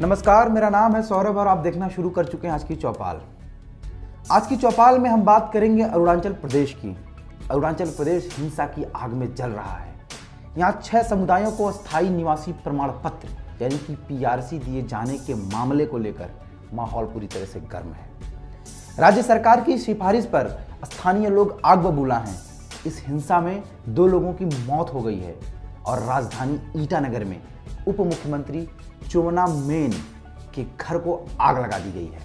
नमस्कार, मेरा नाम है सौरभ और आप देखना शुरू कर चुके हैं आज की चौपाल। आज की चौपाल में हम बात करेंगे अरुणाचल प्रदेश की। अरुणाचल प्रदेश हिंसा की आग में जल रहा है। यहाँ 6 समुदायों को अस्थायी निवासी प्रमाण पत्र यानी कि पीआरसी दिए जाने के मामले को लेकर माहौल पूरी तरह से गर्म है। राज्य सरकार की सिफारिश पर स्थानीय लोग आग बबूला हैं। इस हिंसा में 2 लोगों की मौत हो गई है और राजधानी ईटानगर में उप मुख्यमंत्री चोवना मेन के घर को आग लगा दी गई है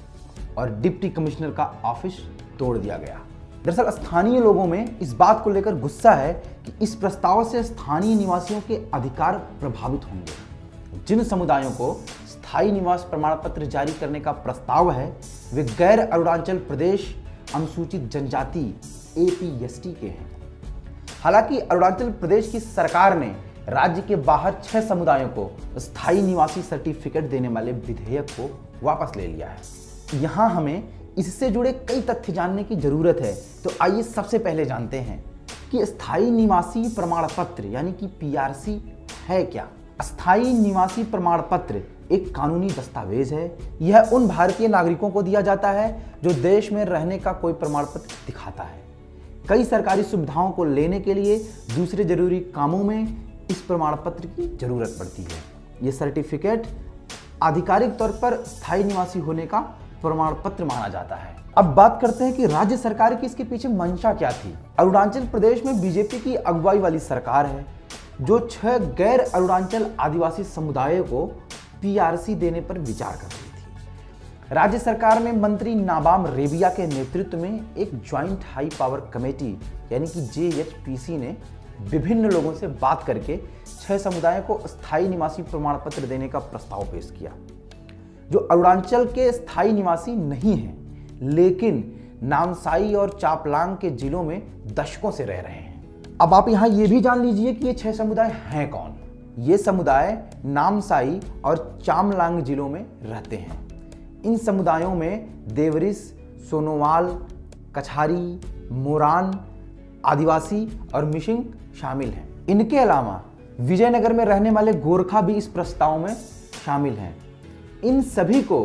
और डिप्टी कमिश्नर का ऑफिस तोड़ दिया गया। दरअसल स्थानीय लोगों में इस बात को लेकर गुस्सा है कि इस प्रस्ताव से स्थानीय निवासियों के अधिकार प्रभावित होंगे। जिन समुदायों को स्थायी निवास प्रमाण पत्र जारी करने का प्रस्ताव है वे गैर अरुणाचल प्रदेश अनुसूचित जनजाति APST के हैं। हालांकि अरुणाचल प्रदेश की सरकार ने राज्य के बाहर 6 समुदायों को स्थायी निवासी सर्टिफिकेट देने वाले विधेयक को वापस ले लिया है। यहाँ हमें इससे जुड़े कई तथ्य जानने की जरूरत है, तो आइए सबसे पहले जानते हैं कि स्थायी निवासी प्रमाण पत्र यानी कि पीआरसी है क्या। स्थायी निवासी प्रमाण पत्र एक कानूनी दस्तावेज है। यह उन भारतीय नागरिकों को दिया जाता है जो देश में रहने का कोई प्रमाण पत्र दिखाता है। कई सरकारी सुविधाओं को लेने के लिए दूसरे जरूरी कामों में इस प्रमाण पत्र की जरूरत पड़ती है। यह सर्टिफिकेट आधिकारिक तौर पर स्थायी निवासी होने का प्रमाण पत्र माना जाता है। अब बात करते हैं कि राज्य सरकार की इसके पीछे मंशा क्या थी। अरुणाचल प्रदेश में बीजेपी की अगुवाई वाली सरकार है जो 6 गैर अरुणाचल आदिवासी समुदायों को पीआरसी देने पर विचार कर रही थी। राज्य सरकार में मंत्री नाबाम रेबिया के नेतृत्व में एक ज्वाइंट हाई पावर कमेटी यानी कि JHPC ने विभिन्न लोगों से बात करके 6 समुदायों को स्थायी निवासी प्रमाण पत्र देने का प्रस्ताव पेश किया जो अरुणाचल के स्थायी निवासी नहीं हैं लेकिन नामसाई और चापलांग के जिलों में दशकों से रह रहे हैं। अब आप यहाँ ये भी जान लीजिए कि ये 6 समुदाय हैं कौन। ये समुदाय नामसाई और चामलांग जिलों में रहते हैं। इन समुदायों में देवरिस, सोनोवाल, कछारी, मोरान आदिवासी और मिशिंग शामिल हैं। इनके अलावा विजयनगर में रहने वाले गोरखा भी इस प्रस्ताव में शामिल हैं। इन सभी को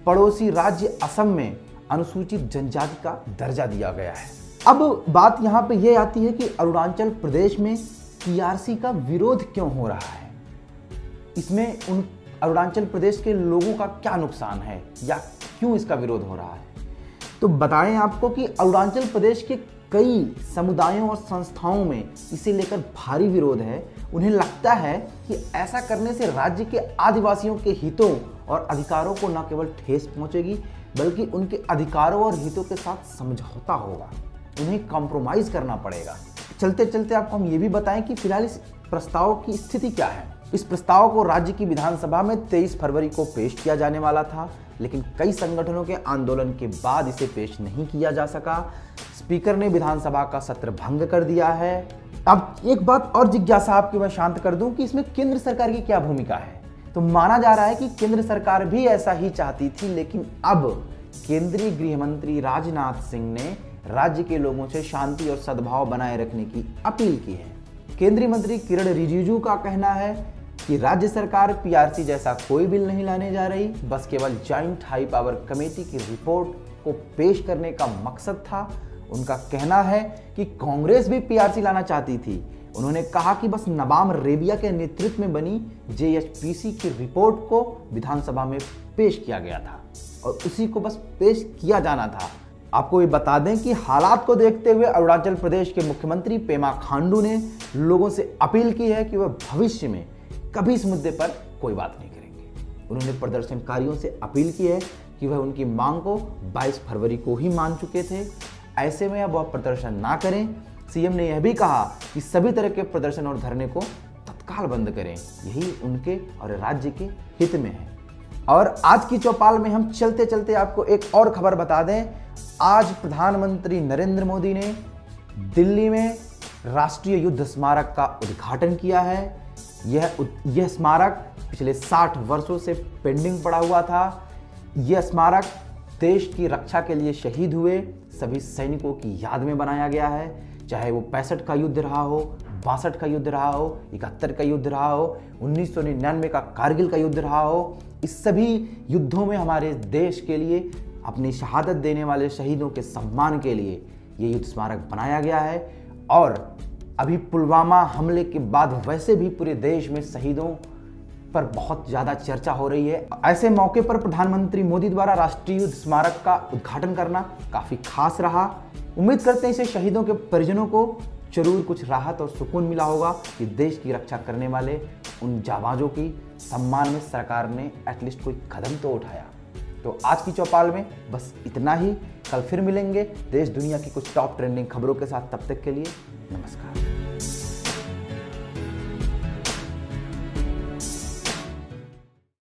पड़ोसी राज्य असम में अनुसूचित जनजाति का दर्जा दिया गया है। अब बात यहाँ पे ये आती है कि अरुणाचल प्रदेश में पीआरसी का विरोध क्यों हो रहा है। इसमें उन अरुणाचल प्रदेश के लोगों का क्या नुकसान है या क्यों इसका विरोध हो रहा है। तो बताएं आपको कि अरुणाचल प्रदेश के कई समुदायों और संस्थाओं में इसे लेकर भारी विरोध है। उन्हें लगता है कि ऐसा करने से राज्य के आदिवासियों के हितों और अधिकारों को न केवल ठेस पहुंचेगी बल्कि उनके अधिकारों और हितों के साथ समझौता होगा। उन्हें कॉम्प्रोमाइज करना पड़ेगा। चलते चलते आपको हम ये भी बताएं कि फिलहाल इस प्रस्ताव की स्थिति क्या है। इस प्रस्ताव को राज्य की विधानसभा में 23 फरवरी को पेश किया जाने वाला था लेकिन कई संगठनों के आंदोलन के बाद इसे पेश नहीं किया जा सका। स्पीकर ने विधानसभा का सत्र भंग कर दिया है। अब एक बात और जिज्ञासा आपकी मैं शांत कर दूं कि इसमें केंद्र सरकार की क्या भूमिका है। तो माना जा रहा है कि केंद्र सरकार भी ऐसा ही चाहती थी लेकिन अब केंद्रीय गृह मंत्री राजनाथ सिंह ने राज्य के लोगों से शांति और सद्भाव बनाए रखने की अपील की है। केंद्रीय मंत्री किरण रिजिजू का कहना है कि राज्य सरकार पीआरसी जैसा कोई बिल नहीं लाने जा रही, बस केवल ज्वाइंट हाई पावर कमेटी की रिपोर्ट को पेश करने का मकसद था। उनका कहना है कि कांग्रेस भी पीआरसी लाना चाहती थी। उन्होंने कहा कि बस नबाम रेबिया के नेतृत्व में बनी JHPC की रिपोर्ट को विधानसभा में पेश किया गया था और उसी को बस पेश किया जाना था। आपको ये बता दें कि हालात को देखते हुए अरुणाचल प्रदेश के मुख्यमंत्री पेमा खांडू ने लोगों से अपील की है कि वह भविष्य में कभी इस मुद्दे पर कोई बात नहीं करेंगे। उन्होंने प्रदर्शनकारियों से अपील की है कि वह उनकी मांग को 22 फरवरी को ही मान चुके थे। ऐसे में अब वह प्रदर्शन ना करें। सीएम ने यह भी कहा कि सभी तरह के प्रदर्शन और धरने को तत्काल बंद करें। यही उनके और राज्य के हित में है। और आज की चौपाल में हम चलते चलते आपको एक और खबर बता दें। आज प्रधानमंत्री नरेंद्र मोदी ने दिल्ली में राष्ट्रीय युद्ध स्मारक का उद्घाटन किया है। यह स्मारक पिछले 60 वर्षों से पेंडिंग पड़ा हुआ था। यह स्मारक देश की रक्षा के लिए शहीद हुए सभी सैनिकों की याद में बनाया गया है। चाहे वो 65 का युद्ध रहा हो, 62 का युद्ध रहा हो, 71 का युद्ध रहा हो, 1999 का कारगिल का युद्ध रहा हो, इस सभी युद्धों में हमारे देश के लिए अपनी शहादत देने वाले शहीदों के सम्मान के लिए ये युद्ध स्मारक बनाया गया है। और अभी पुलवामा हमले के बाद वैसे भी पूरे देश में शहीदों पर बहुत ज़्यादा चर्चा हो रही है। ऐसे मौके पर प्रधानमंत्री मोदी द्वारा राष्ट्रीय युद्ध स्मारक का उद्घाटन करना काफ़ी खास रहा। उम्मीद करते हैं इसे शहीदों के परिजनों को जरूर कुछ राहत और सुकून मिला होगा कि देश की रक्षा करने वाले उन जाबाजों की सम्मान में सरकार ने एटलीस्ट कोई कदम तो उठाया। तो आज की चौपाल में बस इतना ही। कल फिर मिलेंगे देश दुनिया की कुछ टॉप ट्रेंडिंग खबरों के साथ। तब तक के लिए नमस्कार।